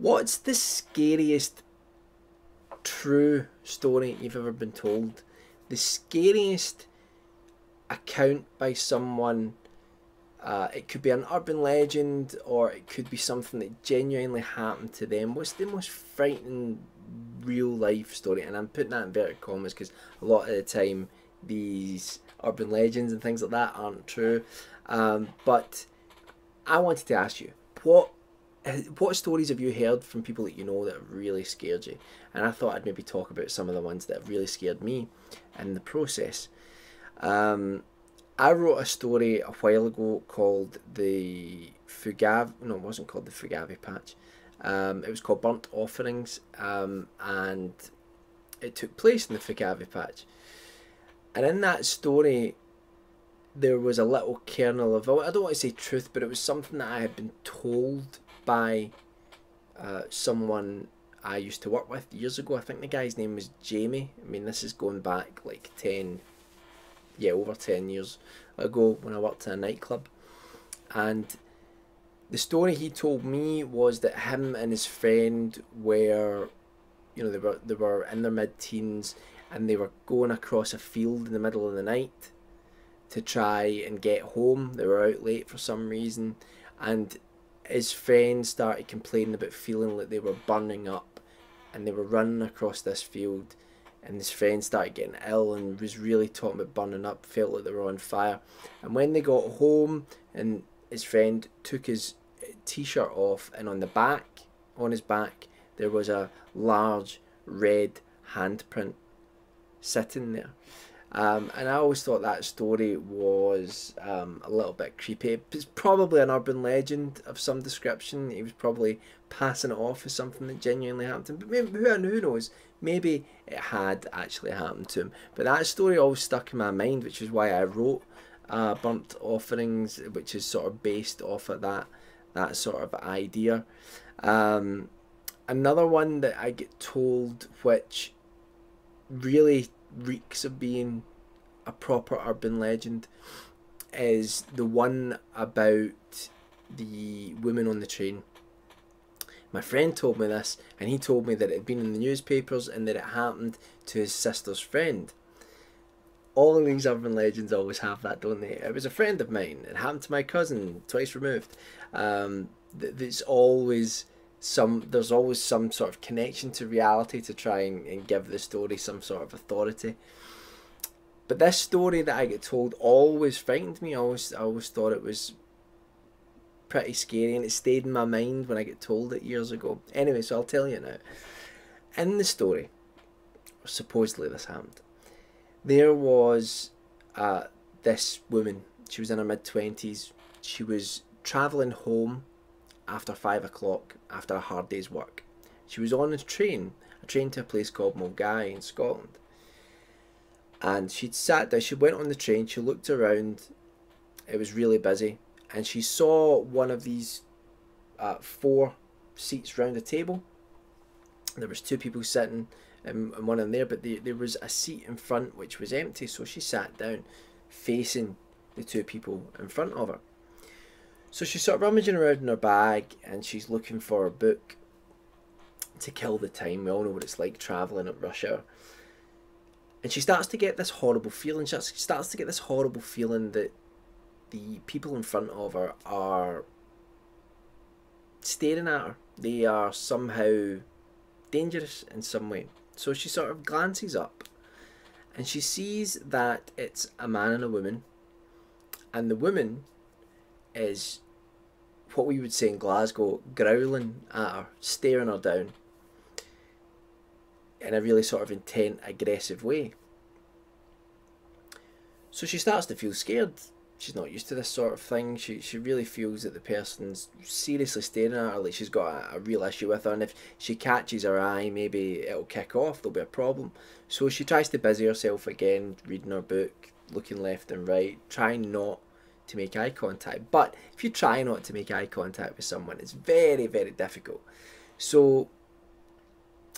What's the scariest true story you've ever been told? The scariest account by someone. It could be an urban legend, or it could be something that genuinely happened to them. What's the most frightening real life story? And I'm putting that in inverted commas because a lot of the time these urban legends and things like that aren't true. But I wanted to ask you, what stories have you heard from people that you know that have really scared you? And I thought I'd maybe talk about some of the ones that have really scared me in the process. I wrote a story a while ago called the Fugav. No, it wasn't called the Fugavi Patch. It was called Burnt Offerings, and it took place in the Fugavi Patch. And in that story, there was a little kernel of, I don't want to say truth, but it was something that I had been told by someone I used to work with years ago. I think the guy's name was Jamie. I mean, this is going back like 10, yeah, over 10 years ago when I worked in a nightclub. And the story he told me was that him and his friend were, they were in their mid-teens, and they were going across a field in the middle of the night to try and get home. They were out late for some reason, and his friend started complaining about feeling like they were burning up, and they were running across this field, and his friend started getting ill and was really talking about burning up, felt like they were on fire. And when they got home, and his friend took his t-shirt off, and on his back, there was a large red handprint sitting there. And I always thought that story was a little bit creepy. It's probably an urban legend of some description. He was probably passing it off as something that genuinely happened to him. But maybe, who knows? Maybe it had actually happened to him. But that story always stuck in my mind, which is why I wrote Burnt Offerings, which is sort of based off of that sort of idea. Another one that I get told, which really reeks of being a proper urban legend, is the one about the woman on the train. My friend told me this, and he told me that it had been in the newspapers and that it happened to his sister's friend. All of these urban legends always have that, don't they? It was a friend of mine. It happened to my cousin, twice removed. There's always some sort of connection to reality to try and give the story some sort of authority. But this story that I get told always frightened me. I always thought it was pretty scary, and it stayed in my mind when I get told it years ago. Anyway, so I'll tell you now. In the story, supposedly this happened, there was this woman. She was in her mid-20s. She was travelling home after 5 o'clock after a hard day's work. She was on a train to a place called Mulgai in Scotland. And she'd sat down, she went on the train, she looked around, it was really busy, and she saw one of these 4 seats round a table. There was 2 people sitting and one in there, but there was a seat in front which was empty, so she sat down facing the 2 people in front of her. So she's sort of rummaging around in her bag, and she's looking for a book to kill the time. We all know what it's like travelling at rush hour. And she starts to get this horrible feeling. She starts to get this horrible feeling that the people in front of her are staring at her. They are somehow dangerous in some way. So she sort of glances up, and she sees that it's a man and a woman. And the woman is what we would say in Glasgow, growling at her, staring her down in a really sort of intent, aggressive way. So she starts to feel scared. She's not used to this sort of thing. She really feels that the person's seriously staring at her, like she's got a real issue with her, and if she catches her eye, maybe it'll kick off, there'll be a problem. So she tries to busy herself again, reading her book, looking left and right, trying not to make eye contact. But if you try not to make eye contact with someone, it's very, very difficult. So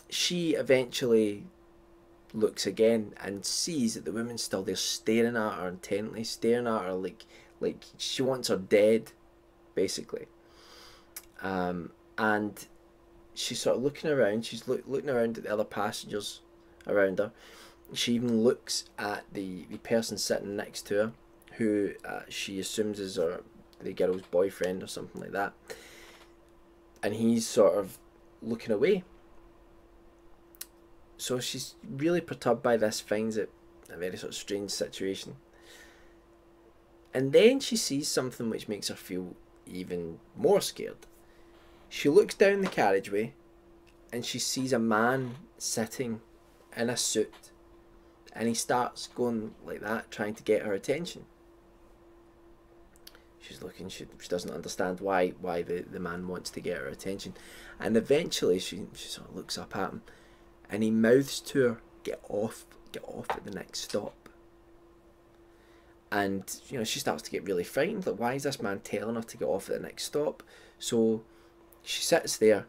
she eventually looks again and sees that the woman's still there, staring at her intently, staring at her like she wants her dead, basically. And she's sort of looking around. She's looking around at the other passengers around her. She even looks at the person sitting next to her, who she assumes is the girl's boyfriend or something like that. And he's sort of looking away. So she's really perturbed by this, finds it a very sort of strange situation. And then she sees something which makes her feel even more scared. She looks down the carriageway and she sees a man sitting in a suit, and he starts going like that, trying to get her attention. She's looking, she doesn't understand why the man wants to get her attention. And eventually she sort of looks up at him, and he mouths to her, get off at the next stop. And you know, she starts to get really frightened, like, why is this man telling her to get off at the next stop? So she sits there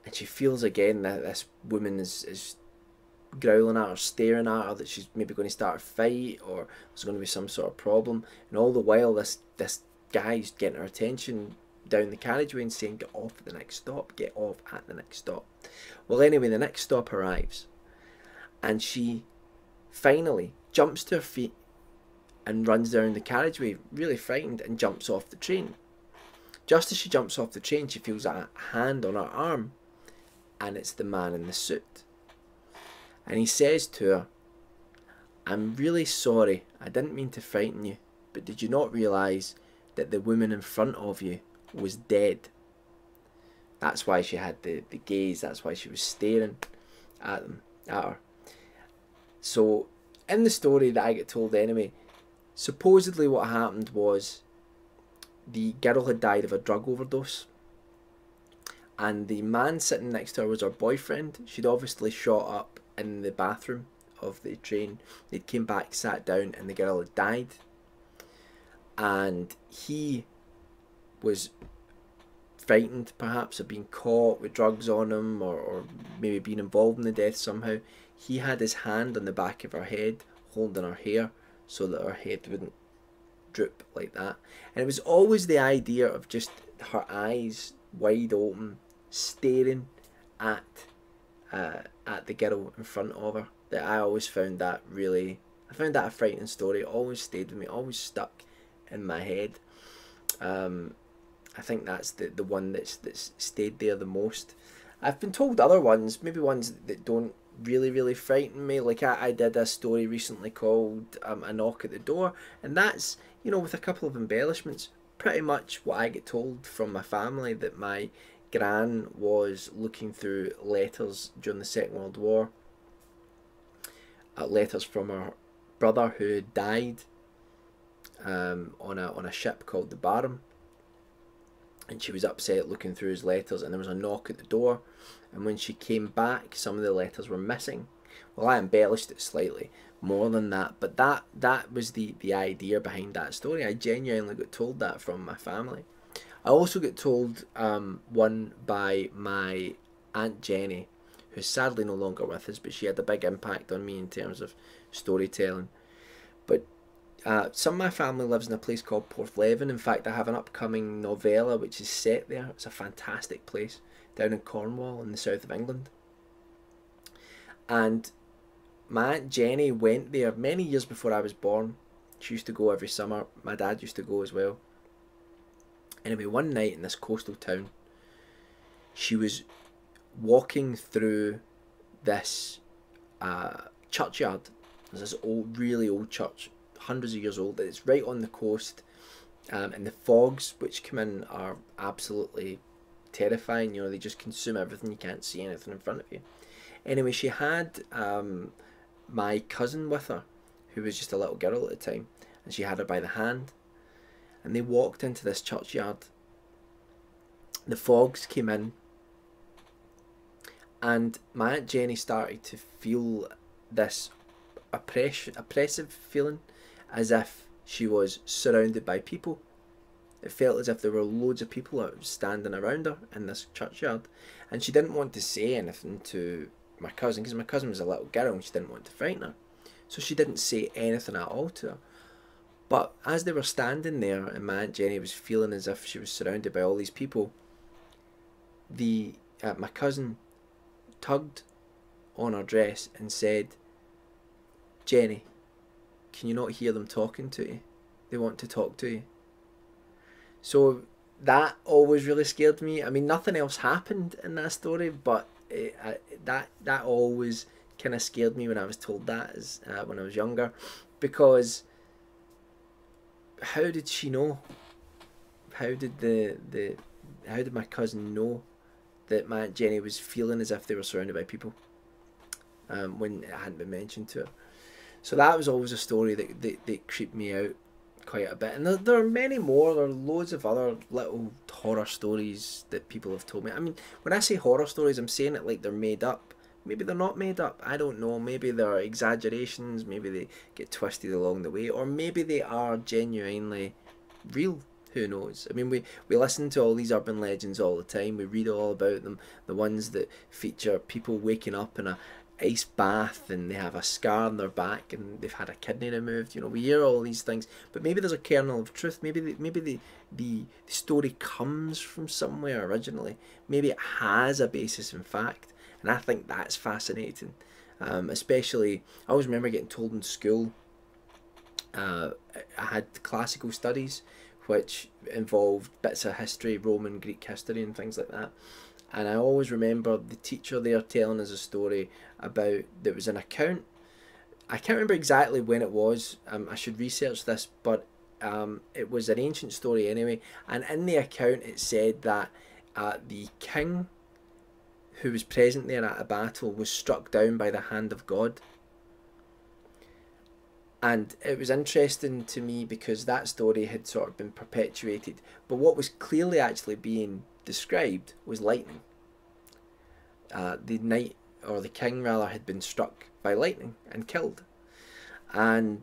and she feels again that this woman is growling at her, staring at her, that she's maybe going to start a fight or there's going to be some sort of problem. And all the while this guy's getting her attention down the carriageway and saying, get off at the next stop, get off at the next stop. Well, anyway, the next stop arrives and she finally jumps to her feet and runs down the carriageway, really frightened, and jumps off the train. Just as she jumps off the train, she feels a hand on her arm, and it's the man in the suit. And he says to her, I'm really sorry, I didn't mean to frighten you, but did you not realise that the woman in front of you was dead? That's why she had the gaze, that's why she was staring at her. So, in the story that I get told anyway, supposedly what happened was the girl had died of a drug overdose, and the man sitting next to her was her boyfriend. She'd obviously shot up in the bathroom of the train. They'd came back, sat down, and the girl had died. And he was frightened perhaps of being caught with drugs on him, or maybe being involved in the death somehow. He had his hand on the back of her head, holding her hair so that her head wouldn't droop like that. And it was always the idea of just her eyes wide open, staring at the girl in front of her, that I always found that a frightening story. It always stayed with me, always stuck in my head. I think that's the one that's stayed there the most. I've been told other ones, maybe ones that don't really frighten me. Like I did a story recently called A Knock at the Door, and that's, you know, with a couple of embellishments, pretty much what I get told from my family, that my gran was looking through letters during the Second World War, letters from her brother who had died on a ship called the Barham, and she was upset looking through his letters, and there was a knock at the door, and when she came back some of the letters were missing. Well, I embellished it slightly more than that, but that was the idea behind that story. I genuinely got told that from my family. I also got told one by my Aunt Jenny, who's sadly no longer with us, but she had a big impact on me in terms of storytelling. But some of my family lives in a place called Porthleven. In fact, I have an upcoming novella which is set there. It's a fantastic place down in Cornwall in the south of England. And my Aunt Jenny went there many years before I was born. She used to go every summer. My dad used to go as well. Anyway, one night in this coastal town, she was walking through this churchyard. There's this really old church, hundreds of years old. It's right on the coast, and the fogs which come in are absolutely terrifying. You know, they just consume everything. You can't see anything in front of you. Anyway, she had my cousin with her, who was just a little girl at the time, and she had her by the hand, and they walked into this churchyard. The fogs came in, and my Aunt Jenny started to feel this oppressive feeling, as if she was surrounded by people. It felt as if there were loads of people standing around her in this churchyard, and she didn't want to say anything to my cousin, because my cousin was a little girl and she didn't want to frighten her, so she didn't say anything at all to her. But as they were standing there and my Aunt Jenny was feeling as if she was surrounded by all these people, the my cousin tugged on her dress and said, "Jenny, can you not hear them talking to you? They want to talk to you." So that always really scared me. I mean, nothing else happened in that story, but that always kind of scared me when I was told that as when I was younger, because how did she know? How did how did my cousin know that my Aunt Jenny was feeling as if they were surrounded by people when it hadn't been mentioned to her? So that was always a story that creeped me out quite a bit. And there are many more. There are loads of other little horror stories that people have told me. I mean, when I say horror stories, I'm saying it like they're made up. Maybe they're not made up. I don't know. Maybe they're exaggerations. Maybe they get twisted along the way. Or maybe they are genuinely real. Who knows? I mean, we listen to all these urban legends all the time. We read all about them. The ones that feature people waking up in a ice bath and they have a scar on their back and they've had a kidney removed. You know, we hear all these things, but maybe there's a kernel of truth. Maybe the story comes from somewhere originally. Maybe it has a basis in fact, and I think that's fascinating. Especially, I always remember getting told in school. I had classical studies, which involved bits of history, Roman, Greek history, and things like that. And I always remember the teacher there telling us a story about, there was an account. I can't remember exactly when it was. I should research this, but it was an ancient story anyway. And in the account it said that the king who was present there at a battle was struck down by the hand of God. And it was interesting to me because that story had sort of been perpetuated. But what was clearly actually being described was lightning. The knight, or the king rather, had been struck by lightning and killed. And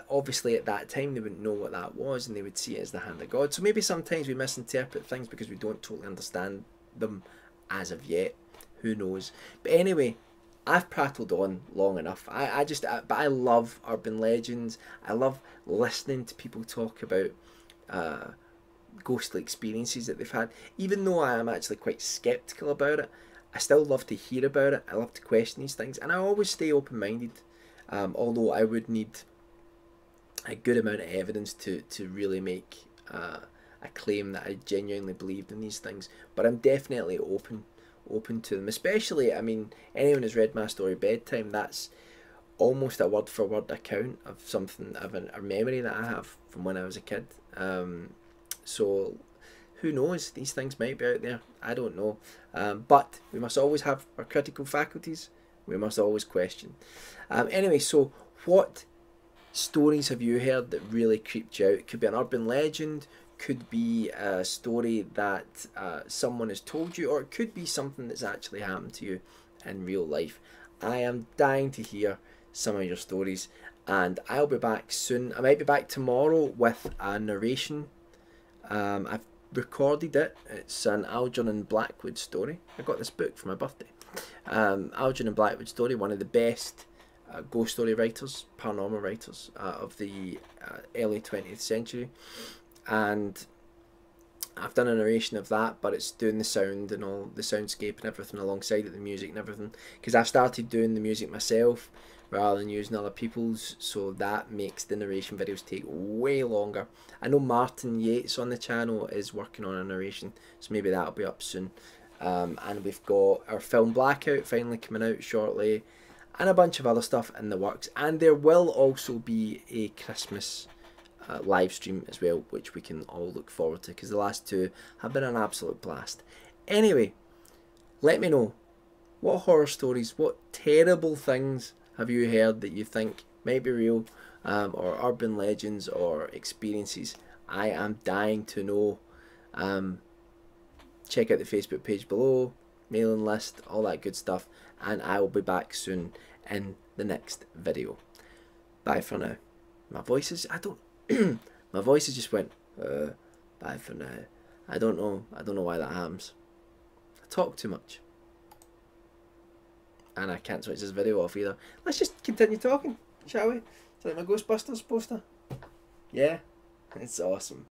obviously at that time they wouldn't know what that was, and they would see it as the hand of God. So maybe sometimes we misinterpret things because we don't totally understand them as of yet. Who knows? But anyway, I've prattled on long enough. But I love urban legends. I love listening to people talk about ghostly experiences that they've had. Even though I am actually quite sceptical about it, I still love to hear about it. I love to question these things, and I always stay open-minded. Although I would need a good amount of evidence to really make a claim that I genuinely believed in these things. But I'm definitely open to them. Especially, I mean, anyone who's read my story Bedtime, that's almost a word for word account of something, of a memory that I have from when I was a kid. So who knows, these things might be out there, I don't know. But we must always have our critical faculties. We must always question. Anyway, so what stories have you heard that really creeped you out? It could be an urban legend, could be a story that someone has told you, or it could be something that's actually happened to you in real life. I am dying to hear some of your stories, and I'll be back soon. I might be back tomorrow with a narration. I've recorded it. It's an Algernon Blackwood story. I got this book for my birthday. Algernon Blackwood story, one of the best ghost story writers, paranormal writers of the early 20th century. And I've done a narration of that, but it's doing the sound and all the soundscape and everything alongside it, the music and everything, because I've started doing the music myself rather than using other people's, so that makes the narration videos take way longer. I know Martin Yates on the channel is working on a narration, so maybe that'll be up soon. And we've got our film Blackout finally coming out shortly, and a bunch of other stuff in the works. And there will also be a Christmas live stream as well, which we can all look forward to, because the last two have been an absolute blast. Anyway, let me know, what horror stories, what terrible things have you heard that you think might be real, or urban legends or experiences? I am dying to know. Check out the Facebook page below, mailing list, all that good stuff, and I will be back soon in the next video. Bye for now. My voice is, my voice has just went, bye for now. I don't know why that happens. I talk too much. And I can't switch this video off either. Let's just continue talking, shall we? It's like my Ghostbusters poster. Yeah, it's awesome.